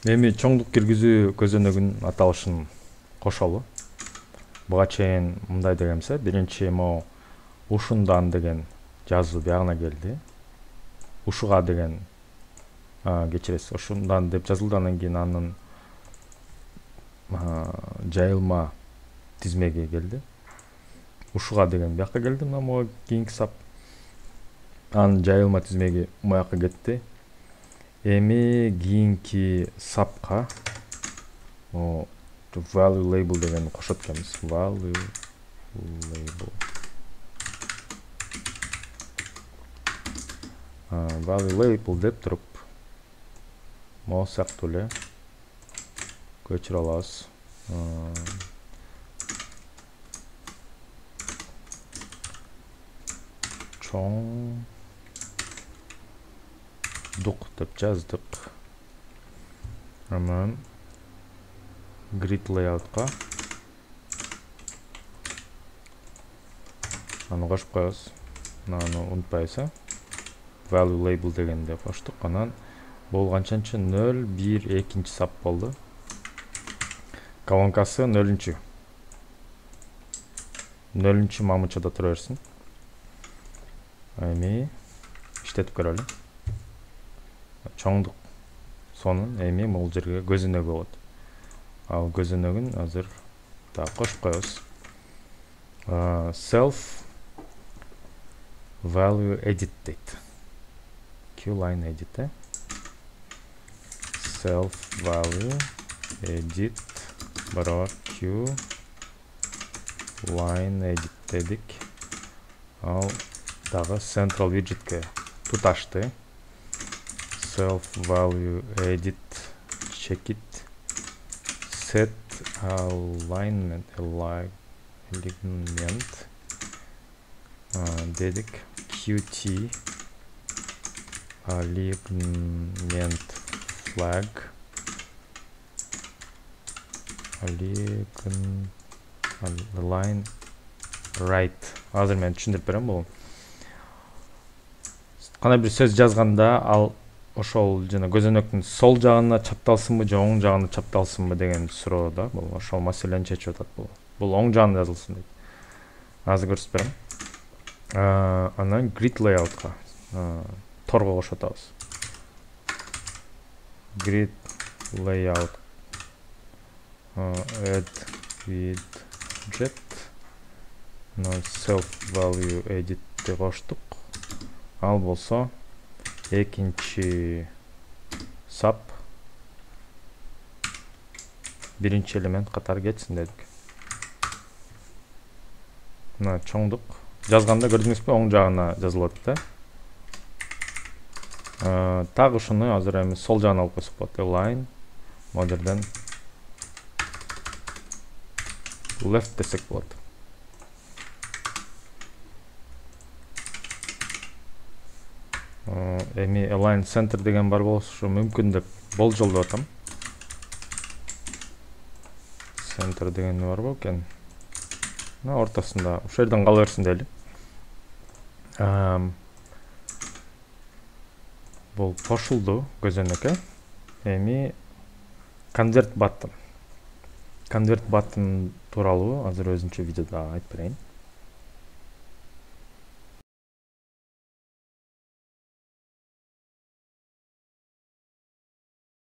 Эми чоңдук киргизүү көзөнөгүн аталышын кошолу. Буга чейин мындай дегенсе, биринчи могу ушундан деген жазуу биягына келди. Ушуга деген кечиресиз, ушундан деп жазылды, анан кийин анын жайылма тизмеги келди. Ушуга деген бияка келди, мына могу кийинки сап. Анын жайылма тизмеги муяка кетти. Эми кийинки сапка value label деген кошот экенбиз. Value label. Value label деп туруп могу сыяктуу эле көчүрө алабыз. Чоңдук деп жаздык. Анан grid layoutка аны кошуп коебуз. Аны унутпайбыз. Value label дегенде коштук. Анан болгончанчы 0, 1, 2 сап болду. Колонкасы 0-чү. 0-чү мамычада тура берсин. Эми иштетип көрөлү. Чоңдук сонун эми бул жерге көзөнөгү болот. Ал көзөнөгүн азыр кошуп коебуз. Self value edit дейт. Q-line edit. Self value edit барабар Q line edit дедик. Ал дагы central widgetке туташты. Self value edit check it. Set alignment дедик. Qt alignment flag align right. Азыр мен түшүндүрүп берем бул. Кандай бир сөз жазганда ал ошол жана көзөнөктүн сол жагына чапталсынбы же оң жагына чапталсынбы деген суроо да. Бул ошол маселени чечип атат бул. Бул оң жагына жазылсын дейт. Азыр көрсөтүп берем. Анан grid layoutка торго кошуп атабыз. Grid layout add widget self value edit деп коштук. Ал болсо экинчи сап биринчи элемент катары кетсин дедик. Мына чоңдук жазганда көрдүңүзбү, оң жагына жазылып атат да. Так ушуну азыр эми сол жагына алып койсок болот. Align могу жерден left десек болот. Эми align center деген бар болушу мүмкүн деп болжолдоп атам. Center деген бар болкен. Мына ортосунда ошол жерден кала берсин дейли. Бул кошулду көзөнөккө. Эми convert button. Convert button тууралуу азыр өзүнчө видеодо айтып берейин.